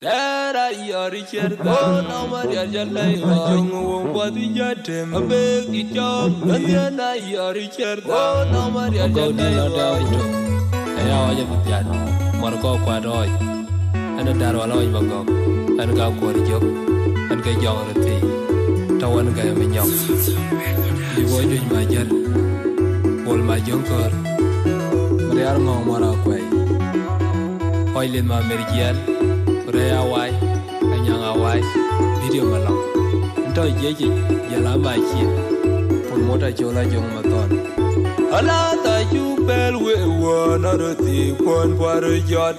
Era yori cherko no maria jalai jongo wadi jatem abe kichom nanya yori cherko no maria jalai wajo ya wajo pian marko kwadoi ana daro lawai bango ana ga ko jok ana ga jawrati tawan ga me nyok di wojo ma jar bol ma jonkor mariar ngong mara kwai oilin ma mergial Rea wai, anyang awai, video malang. Entah jeje, jalan macam, pun moda jola jong maton. Ala tajuk pelwe wana roti pun parjat.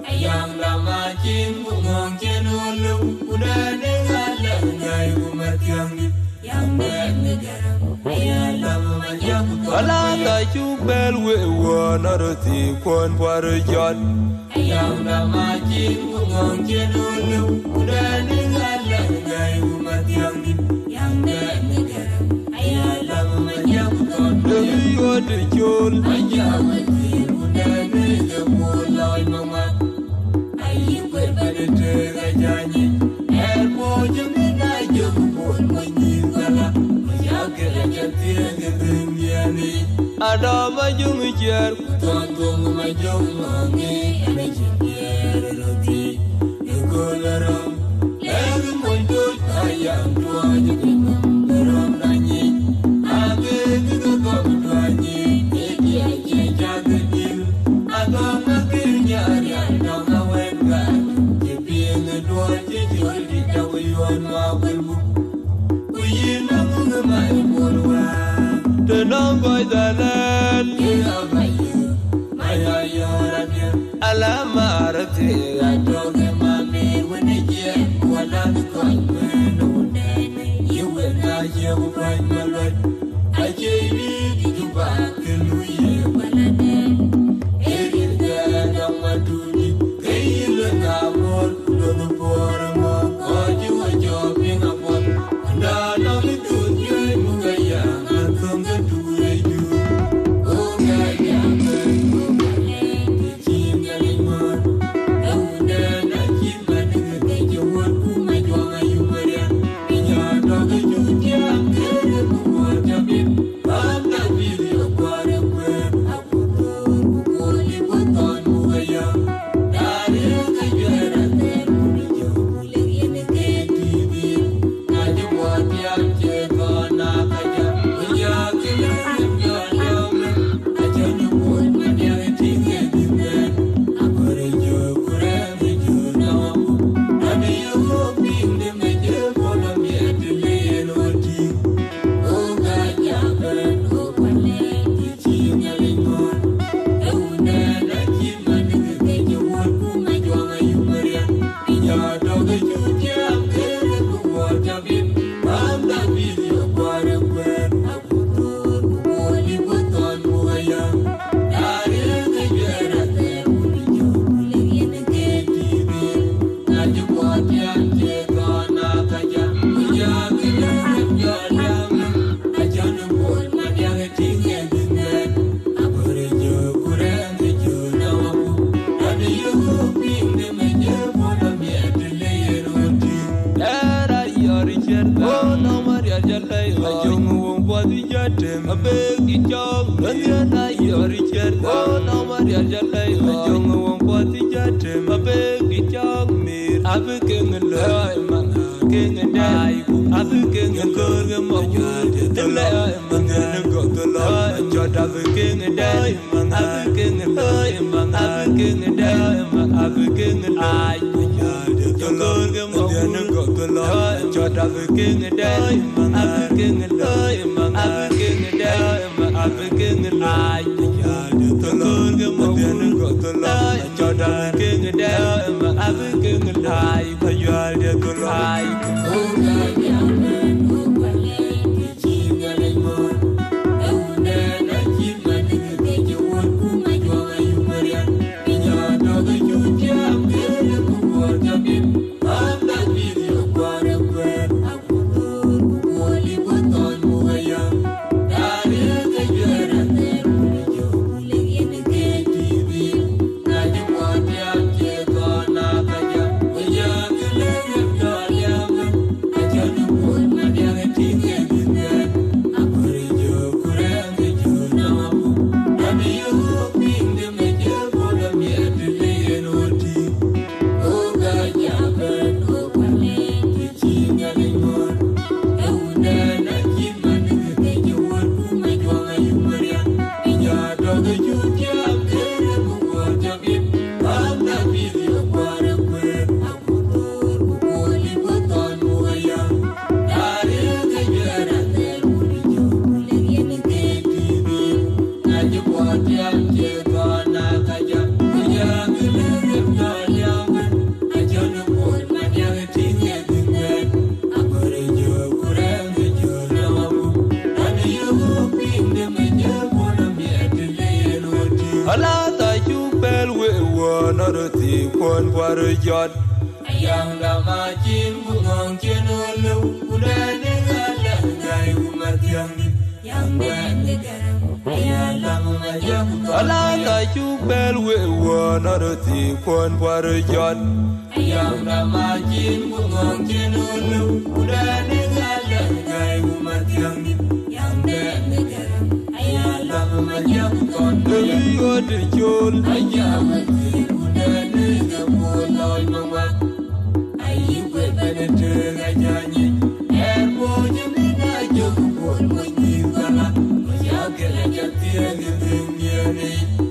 Ayang lama cing bungong cenulu, udah dengar lengai umat yang bernegarang. Ayang lama macam. Ala tajuk pelwe wana roti pun parjat. Ayang lama cing bungong cenulu, udah dengar lengai umat yang bernegarang. Ayang lama macam. Lebih ada jol. Ayang macam udah dengar mulai mama. Ayang berbeda terjadi. Erbo jemina jemput menyingkala. Menjaga cantik ketinggian. Ada majung jar, tonton majung mangi, ada jar roti, ekolaram, lagi muncul ayam tua jadi ram nani, abe kita kau nani, dia jaga dil, agak makirnya arian dong awen kan, jadi ngedua jujur di kawian mawelmu, kuyin mengemai mulwa. Tenang boy dalan, kita bayu, maya yorannya, alamarati, adoge mami wenije, wala koi menunene, iwena jauh malot, ajaib dijuba keluye balade, erinda damaduni, kailan amor, lalu pormo, kaju ajobing apot, anda nami dunia mugaya. Yeah. quan qua giọt yang đã mà chín buông ngang trên lưu udah dengar gai umat yang yang quen ayah lama yang ala na chubel we wa na ti quan qua giọt yang đã mà chín buông ngang trên lưu udah dengar gai umat yang yang quen ayah lama yang còn lưu yo de chol ayah udah dengar mulai mama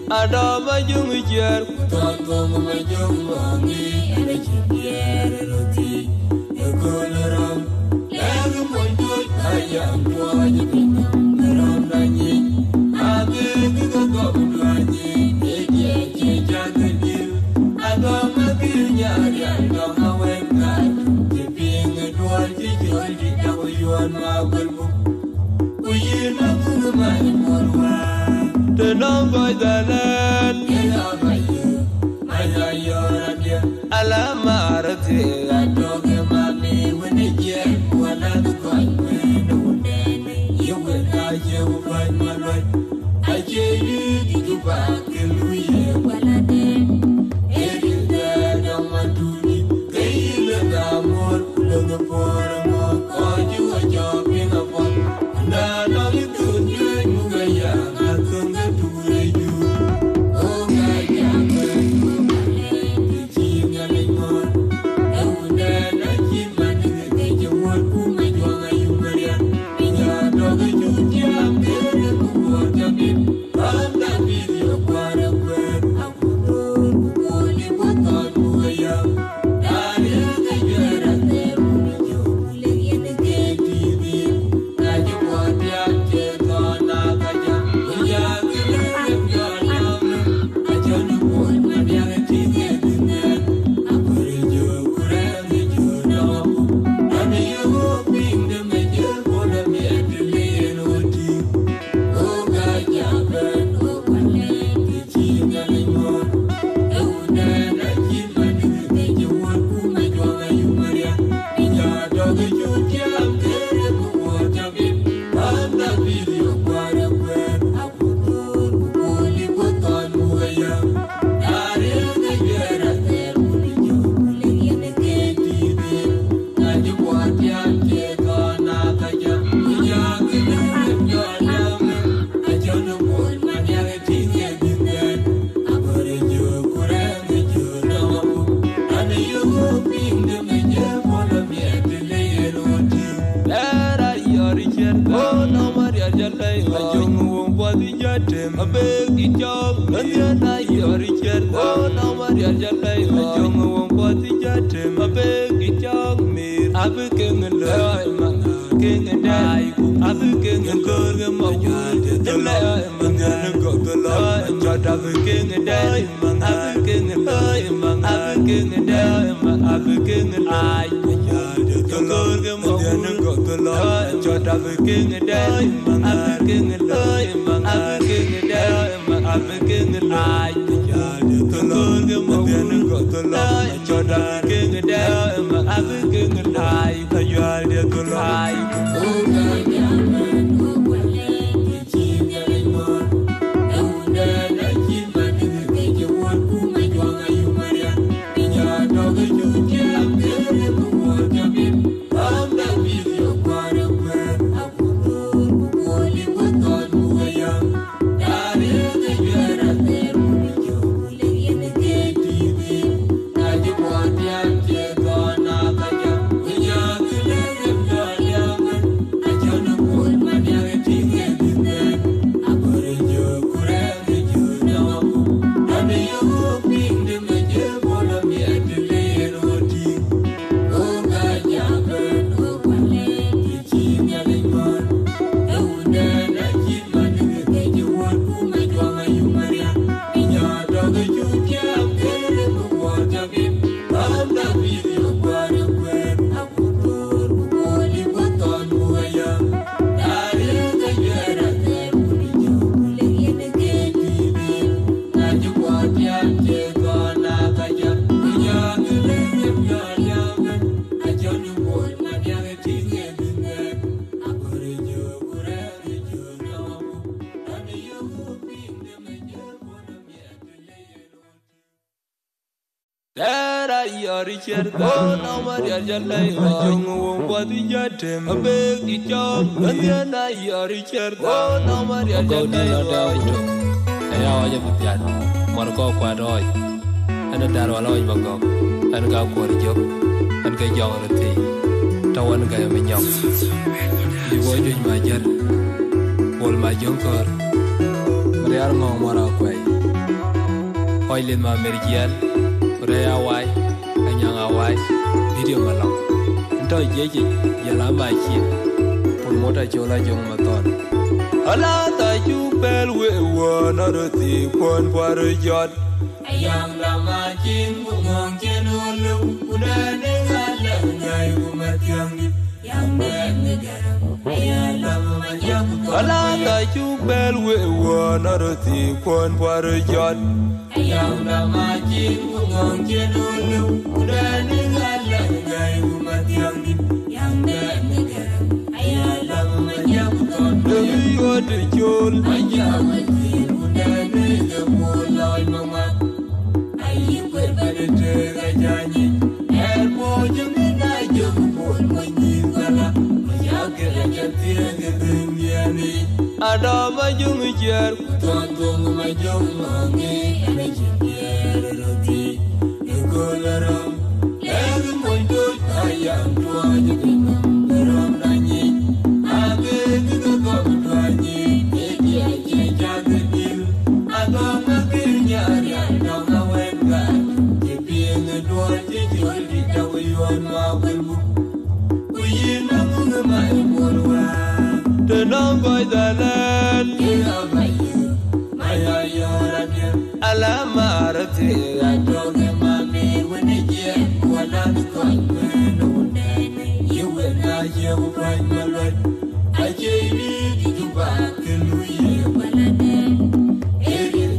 ada majung jar tonton majung mangi ada cipier roti ekoloram lagu muncul ayam tua jepit ram danyi age giga duanyi dia jaga dil ada makirnya ada mawenga jeping dua jijol di dawuan magulbu uyina kumai morwa tenang bajalan alamarati adoge mami wenije wala koi wenu nene yewe aje ubai maloi aje di juba keluye wala den edilda damaduni kayle damor ulung pormo koju ajo pingapon na dami tunje mugaya I don't know. yari cherta na maria jalai jong wong pati jatem abe kichong na yari cherta na maria jalai ya aja pian mar ko kwa roi ana daro loi bago an ga ko jok an ga jong rati tawan ga me nyok di boy du ma jar bol ma jong kor real ngong mara kwai oi le ma mergial rea wai anyang awai video malong ndo yeji yala ma chi pon mota chola jong ma ton ala ta ju pel we won arati kon par jot ayang la ma chin bu ngong chen lu udane ngala ngai bu ma tyang yang ne garam ayang la ma jang ala ta ju pel we won arati kon par jot ayang la ma chin bu ngong chen lu udane ngala ngai bu ma tyang yang ne garam ayang la ma jang yo de chol ayang tin udane ga mo loi mama ai quên bên trời ga jani er mo jung na jung pun mo ni kala ma ya ke ga jantir ga dunyani ada ma jung jer ton ton ma jung ngi ane jer roti ko laram er mo do ayang tua jung ram nani age ga ko nani e dia je jagdil aga ma ke nyari anda ma wenga je bien do je jol di tawion ma bulbu uyin ma ma morwa de non boy dalan ya bayu maya yora dia ala marati adoge ma me wene je wala ko no ne you na je wa malwat aje ni di ba ke luye wala ne erin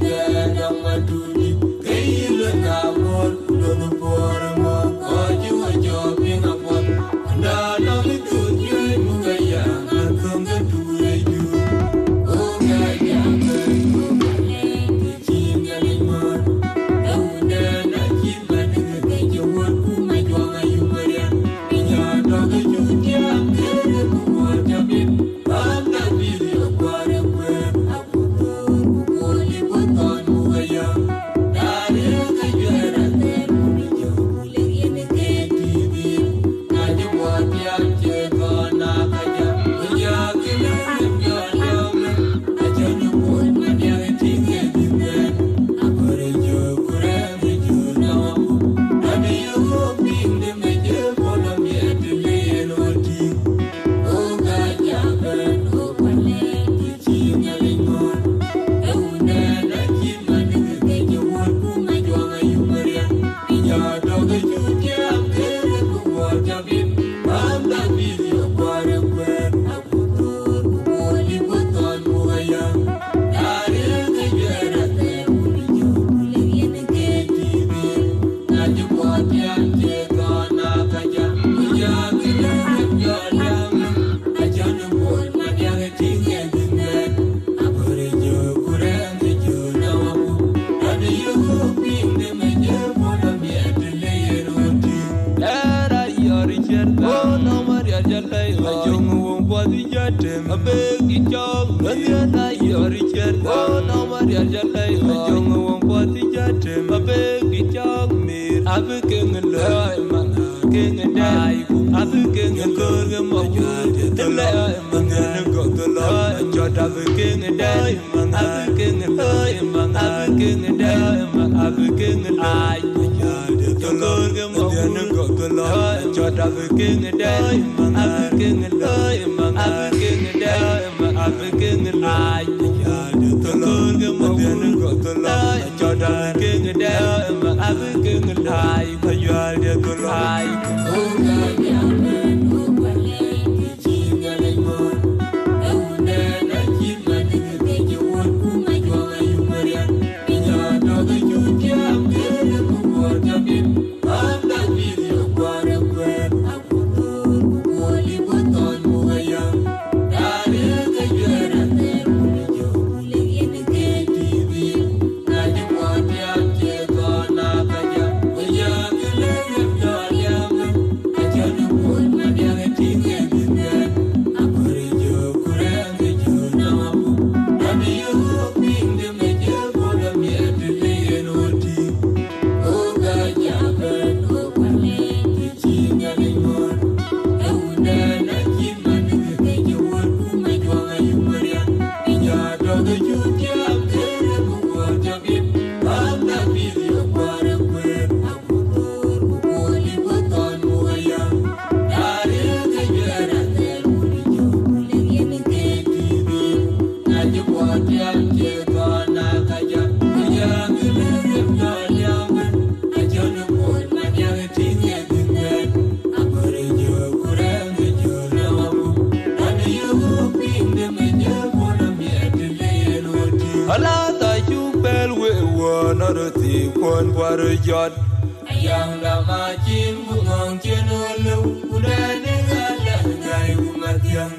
da matuni kayil na mor no por mo ko ju jo pinga pon na no mi tu ye mu ga ya ma kom ga tu re ju o ga ya ma ko ma le ti chi ga ni mo do na na chi ma ni ga ju won ku ma jo ga yu ma ya ni ya do ga ju ya ke ku mo ja bi ba na bi yo kwa re kwe a ku to ku li ku ton mu ga ya da re ga ju ra te mu ni ju le ye ne ke ti bi na ju wa ya che ko na ka ja ya ke le ya ya me a ja ni ku ma ya ti ge ti ge a ko re ju ku re mi ju na mu na ni yo bi ne me je ko na mi ti le no ti o ga ja ga no pa le ti chi ga le mo e una na chi ma ni ge ju wo ku ma jo ga yu ma ya ni ya do ga ju ja ke ku wa ja bi ba da bi yo kwa re kwe a ku to ku li ku ton mu ga ya da re ga ju ra te mu ni ju le ye ne ke ti bi na ju wa ja che ko na ka ja ya ke le ya ya me a ja no mo ma ya ga ti ge ti ge a ko re ju ku re mi ju na wa mu na ni yo bi ne me je mo na mi ti le ye no ti era yori cher ko no maria jalai jong wong pati jatem abe ki chong na yori cher ko no maria jalai jong wong pati jatem abe ki chong mir abe ke ngelai mana ke ngendai abe ke ngor ge mo de le mana go to lo cho da be ke ngendai mana abe ke ngelai mana abe ke ngendai mana abe ke ngelai to ngor ge mo de go to lo cho da be ke ngendai mana abe ke ngelai mana abe ke ngendai mana abe ke ngelai to ngor ge mo de go to lo cho da be ke ngendai mana abe ke ngelai pa yo de to lo o ga ya me o pa le ti chi ga le mo e una na chi ma ni ge ju wo ku ma jo ga yu ma ya ni ya do ga ju ja ke ku wo ja bi ba da bi yo kwa re kwe a ku to ku li ku ton mu ga ya da re ga ju ra te mu ni ju le ye ne ke ti bi na ju wa ja che ko na ka ja ya ke le Quan Warajot Ayang Dama Chin Bungong Chenolu Udane Gala Gai Umatiang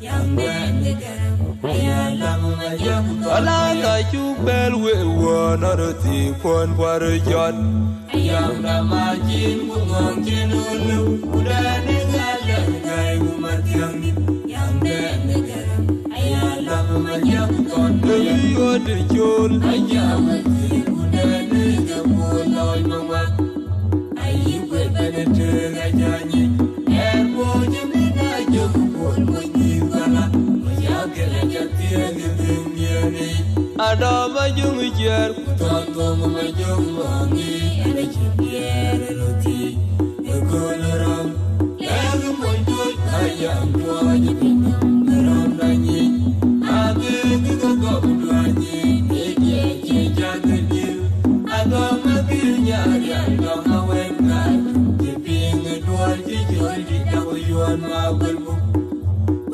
Yang Wende Garam Ayalam Majam Alanga Chubel We Wanarati Quan Warajot Ayang Dama Chin Bungong Chenolu Udane Gala Gai Umatiang Yang Wende Garam Ayalam Majam Kondoyo De Chol Ayam Udane Gamul Loi Mama Ayuwe Benete Gajani Erbo Jemina Jokul Mujibala Mujagela Jatia Gimbiani Adama Jungijar Tonto Mumajung Mangi Ada Chibier Roti Ekolaram Lagu Mujud Ayam Tua Jepinam Geram Danyi Age Gigagam Duanyi Ege Jejagani Agama Birnya Agama Wenga Jeping Duan Jijol Jitawa Yuan Mabelbu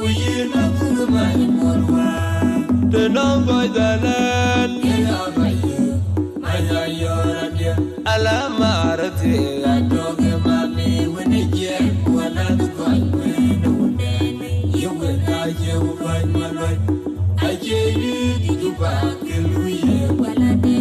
Uyina Kumai Morwa Tenang Bajalan Kena Bayu Maya Yoradia Alamarati Adoge Mami Wenijia Wanak Koi Wena Wundene Yewe Kaje Upan Maloi Aje Yudi Duba Keluye Walade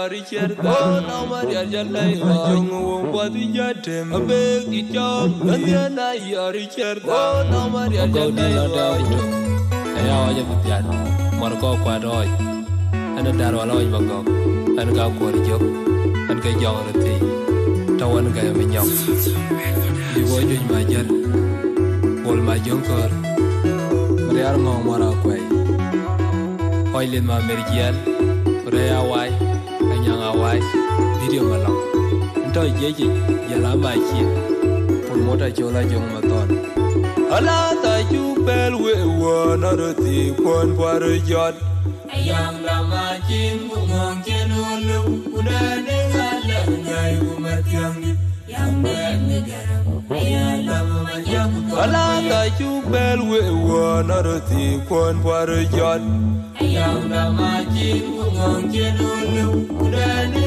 yari cherta na maria jalai jong wa di jatem abe icham na yari cherta na maria jalai ya aja biar mar ko kwa roi ana daro loi bago an ga ko rijo an ga jong rati tawan ga mi nyok di wo jo ma jar bol ma jong ko real mo mara kwai hoi len ma mergial rea wai anyang awai video malang ento jeje yala ma chi pon mota chola jong ma ton ala ta ju pel we wa rati kon par jot ayam la ma chin bu ngong chen lu udane ala ngai umat yang yang garam ayam ma jam ala ta ju pel we wa rati kon par jot ayam la ma chin bu ngong chen lu udane